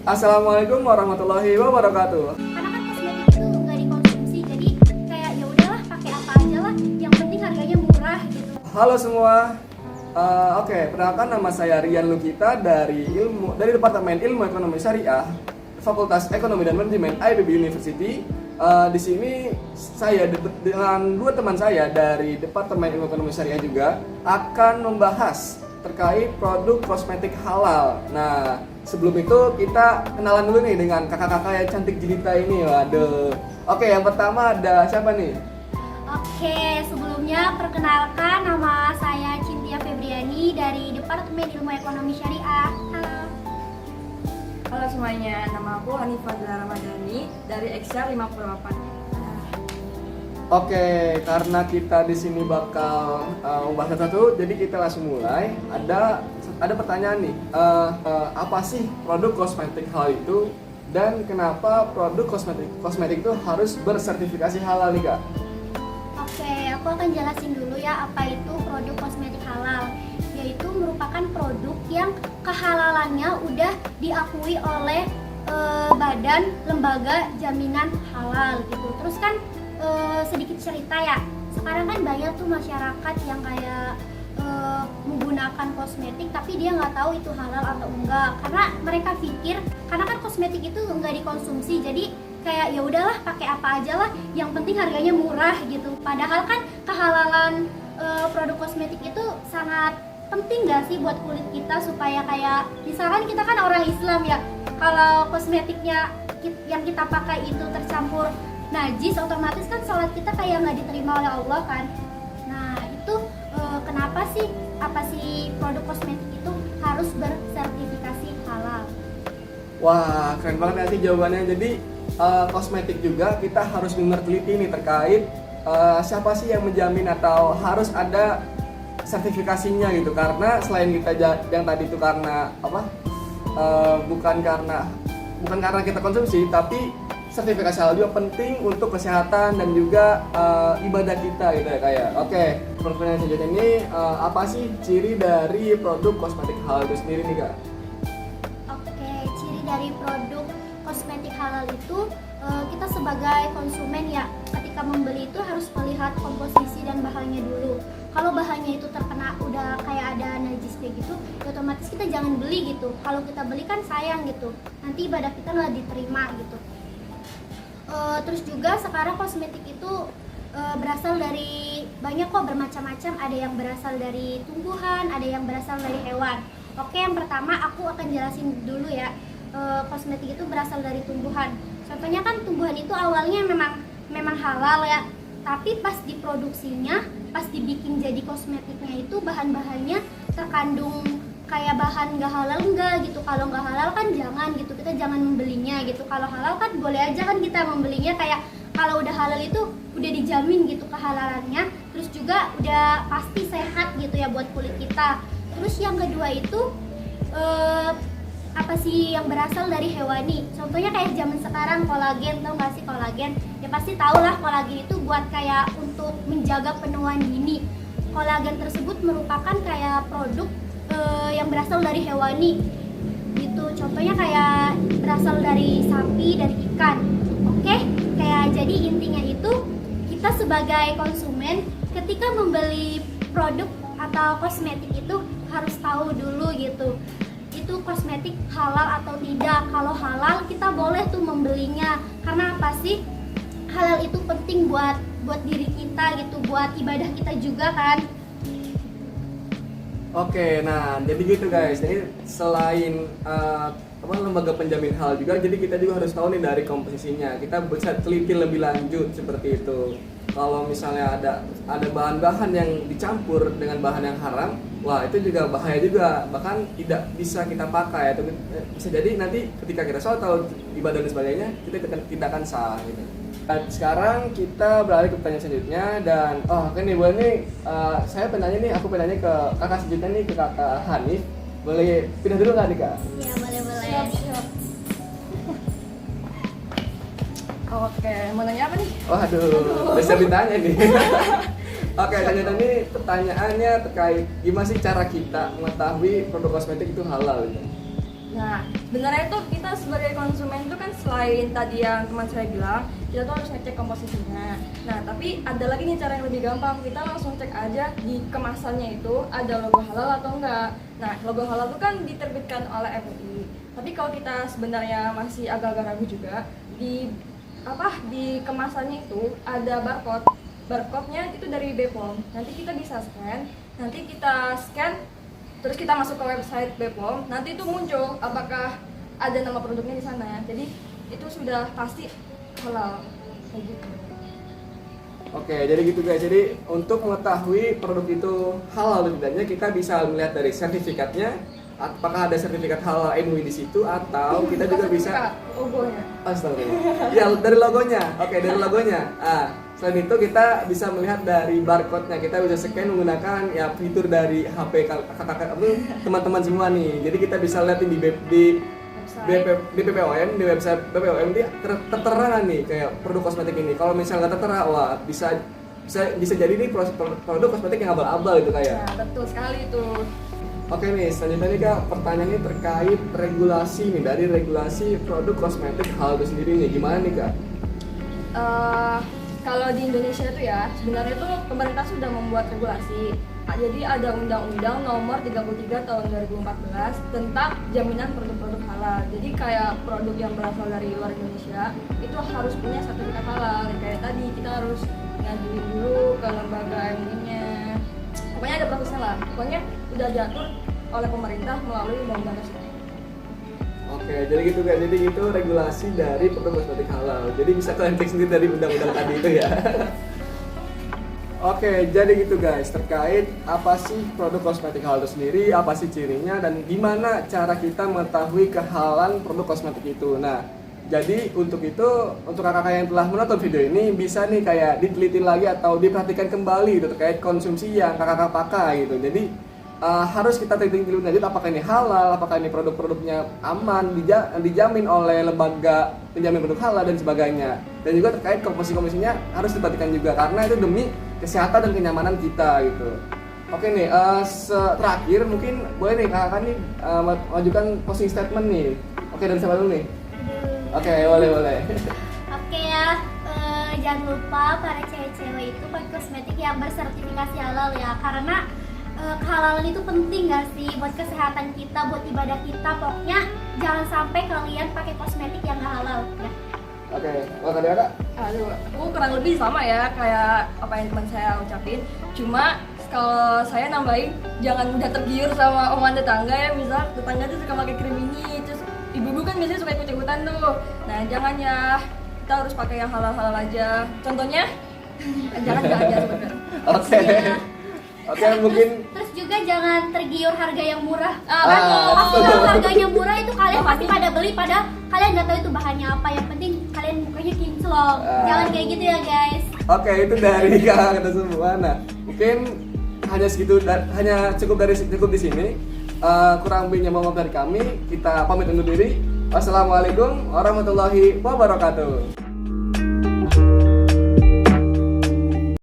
Assalamualaikum warahmatullahi wabarakatuh. Karena kan kosmetik itu nggak dikonsumsi, jadi kayak ya udahlah pakai apa aja lah, yang penting harganya murah gitu. Halo semua. Perkenalkan nama saya Rian Lukita dari Departemen Ilmu Ekonomi Syariah, Fakultas Ekonomi dan Manajemen IPB University. Di sini saya dengan dua teman saya dari Departemen Ilmu Ekonomi Syariah juga akan membahas terkait produk kosmetik halal. Nah, sebelum itu kita kenalan dulu nih dengan kakak-kakak yang cantik jelita ini. Waduh. Oke, yang pertama ada siapa nih? Oke, sebelumnya perkenalkan nama saya Cintia Febriani dari Departemen Ilmu Ekonomi Syariah. Halo. Halo semuanya, nama aku Hanifah Dila Ramadhani dari Excel 58. Oke, karena kita di sini bakal membahas satu, jadi kita langsung mulai. Ada pertanyaan nih, apa sih produk kosmetik halal itu dan kenapa produk kosmetik itu harus bersertifikasi halal nih kak? Oke, aku akan jelasin dulu ya apa itu produk kosmetik halal. Yaitu merupakan produk yang kehalalannya udah diakui oleh badan lembaga jaminan halal gitu. Terus kan sedikit cerita ya, sekarang kan banyak tuh masyarakat yang kayak menggunakan kosmetik tapi dia nggak tahu itu halal atau enggak, karena mereka pikir karena kan kosmetik itu nggak dikonsumsi, jadi kayak ya udahlah pakai apa aja lah, yang penting harganya murah gitu. Padahal kan kehalalan produk kosmetik itu sangat penting gak sih buat kulit kita, supaya kayak misalkan kita kan orang Islam ya, kalau kosmetiknya yang kita pakai itu tercampur najis, otomatis kan sholat kita kayak nggak diterima oleh Allah kan. Nah itu kenapa sih, apa sih produk kosmetik itu harus bersertifikasi halal? Wah, keren banget ya sih jawabannya. Jadi kosmetik juga kita harus dengar teliti nih terkait siapa sih yang menjamin atau harus ada sertifikasinya gitu. Karena selain kita yang tadi itu karena apa? Bukan karena kita konsumsi, tapi sertifikasi halal juga penting untuk kesehatan dan juga ibadah kita gitu ya kayak. Oke, pertanyaan selanjutnya ini apa sih ciri dari produk kosmetik halal itu sendiri nih kak? Oke, ciri dari produk kosmetik halal itu kita sebagai konsumen ya, ketika membeli itu harus melihat komposisi dan bahannya dulu. Kalau bahannya itu terkena udah kayak ada najis kayak gitu, ya otomatis kita jangan beli gitu. Kalau kita beli kan sayang gitu, nanti ibadah kita nggak diterima gitu. Terus juga sekarang kosmetik itu berasal dari banyak kok, bermacam-macam. Ada yang berasal dari tumbuhan, ada yang berasal dari hewan. Oke, yang pertama aku akan jelasin dulu ya, kosmetik itu berasal dari tumbuhan. Contohnya kan tumbuhan itu awalnya memang halal ya, tapi pas diproduksinya, pas dibikin jadi kosmetiknya itu bahan-bahannya terkandung kayak bahan nggak halal enggak gitu. Kalau nggak halal kan jangan gitu, kita jangan membelinya gitu. Kalau halal kan boleh aja kan kita membelinya, kayak kalau udah halal itu udah dijamin gitu kehalalannya, terus juga udah pasti sehat gitu ya buat kulit kita. Terus yang kedua itu apa sih yang berasal dari hewani. Contohnya kayak zaman sekarang kolagen, tau gak sih kolagen? Ya pasti tau lah, kolagen itu buat kayak untuk menjaga penuaan dini. Kolagen tersebut merupakan kayak produk yang berasal dari hewani gitu. Contohnya kayak berasal dari sapi, dari ikan. Oke, kayak jadi intinya itu kita sebagai konsumen ketika membeli produk atau kosmetik itu harus tahu dulu gitu, itu kosmetik halal atau tidak. Kalau halal kita boleh tuh membelinya, karena apa sih, halal itu penting buat diri kita gitu, buat ibadah kita juga kan. Oke, nah jadi gitu guys. Jadi selain lembaga penjamin halal juga, jadi kita juga harus tahu nih dari komposisinya. Kita bisa teliti lebih lanjut seperti itu. Kalau misalnya ada bahan-bahan yang dicampur dengan bahan yang haram, wah itu juga bahaya juga. Bahkan tidak bisa kita pakai. Atau bisa jadi nanti ketika kita sholat atau ibadah dan sebagainya, kita tidak akan sah gitu. Dan sekarang kita beralih ke pertanyaan selanjutnya, dan oke nih, boleh nih aku penanya ke kakak selanjutnya nih, ke kakak Hanif. Boleh pindah dulu nggak nih kak? Iya boleh. Siap. Oke, mau nanya apa nih? Waduh, bisa ditanya nih. Oke, selanjutnya nih pertanyaannya terkait gimana sih cara kita mengetahui produk kosmetik itu halal gitu. Nah, sebenarnya itu kita sebagai konsumen itu kan selain tadi yang teman saya bilang, kita tuh harus ngecek komposisinya. Nah, tapi ada lagi nih cara yang lebih gampang. Kita langsung cek aja di kemasannya itu ada logo halal atau enggak. Nah, logo halal itu kan diterbitkan oleh MUI. Tapi kalau kita sebenarnya masih agak-agak ragu juga, di kemasannya itu ada barcode. Barcode-nya itu dari BPOM. Nanti kita bisa scan, terus kita masuk ke website BPOM, nanti itu muncul apakah ada nama produknya di sana. Jadi itu sudah pasti halal kayak gitu. Oke, jadi gitu guys. Jadi untuk mengetahui produk itu halal atau tidaknya, kita bisa melihat dari sertifikatnya, apakah ada sertifikat halal MUI di situ, atau kita juga bisa logonya. Astagfirullah. Ya, dari logonya. Oke, dari logonya. Selain itu kita bisa melihat dari barcode-nya. Kita bisa scan menggunakan ya fitur dari HP teman-teman semua nih. Jadi kita bisa lihat di BPOM, di website BPOM dia tertera nih kayak produk kosmetik ini. Kalau misalnya nggak tertera, wah bisa jadi nih produk kosmetik yang abal-abal itu kayak. Nah, betul sekali itu. Oke nih, selanjutnya nih Kak, pertanyaannya terkait regulasi nih, dari regulasi produk kosmetik halal itu sendiri nih, gimana nih Kak? Kalau di Indonesia itu ya, sebenarnya itu pemerintah sudah membuat regulasi. Jadi ada Undang-Undang Nomor 33 Tahun 2014 tentang jaminan produk-produk halal. Jadi kayak produk yang berasal dari luar Indonesia itu harus punya sertifikat halal. Kayak tadi kita harus ngajuin dulu ke lembaga MUI-nya. Pokoknya ada prosesnya lah. Pokoknya udah diatur oleh pemerintah melalui undang-undang tersebut. Oke, jadi gitu guys. Jadi itu regulasi dari produk kosmetik halal. Jadi bisa kalian cek sendiri dari undang-undang tadi itu ya. Oke, jadi gitu guys, terkait apa sih produk kosmetik halal itu sendiri, apa sih cirinya, dan gimana cara kita mengetahui kehalalan produk kosmetik itu. Nah, jadi untuk kakak-kakak yang telah menonton video ini bisa nih kayak diteliti lagi atau diperhatikan kembali gitu terkait konsumsi yang kakak-kakak pakai gitu. Jadi harus kita teliti dulu lanjut apakah ini halal, apakah ini produk-produknya aman, dijamin oleh lembaga penjamin produk halal dan sebagainya. Dan juga terkait komposisi-komposisinya harus diperhatikan juga karena itu demi kesehatan dan kenyamanan kita gitu. Oke nih, terakhir mungkin boleh nih kakak nih majukan closing statement nih. Oke, dari siapa dulu nih? Oke, boleh. Oke ya, jangan lupa para cewek-cewek itu pakai kosmetik yang bersertifikasi halal ya, karena kehalalan itu penting gak sih buat kesehatan kita, buat ibadah kita. Pokoknya jangan sampai kalian pakai kosmetik yang gak halal ya. Oke, kalau tadi Kak? Aduh, aku kurang lebih sama ya kayak apa yang teman saya ucapin. Cuma kalau saya nambahin jangan mudah tergiur sama omongan tetangga ya. Misal tetangga tuh suka pakai krim ini, terus ibu-ibu kan biasanya suka ikut-ikutan tuh. Nah, jangan ya, kita harus pakai yang halal-halal aja. Contohnya jangan sebenarnya. Oke. Oke, mungkin Terus juga jangan tergiur harga yang murah. betul. Kalau harganya murah itu kalian pasti pada beli, padahal kalian nggak tahu itu bahannya apa. Yang penting kalian mukanya kinclong. Jangan kayak gitu ya guys. Oke, itu dari kakak kita semua. Nah, mungkin hanya segitu, hanya cukup di sini. Kurang lebihnya mohon maaf dari kami. Kita pamit undur diri. Wassalamualaikum warahmatullahi wabarakatuh.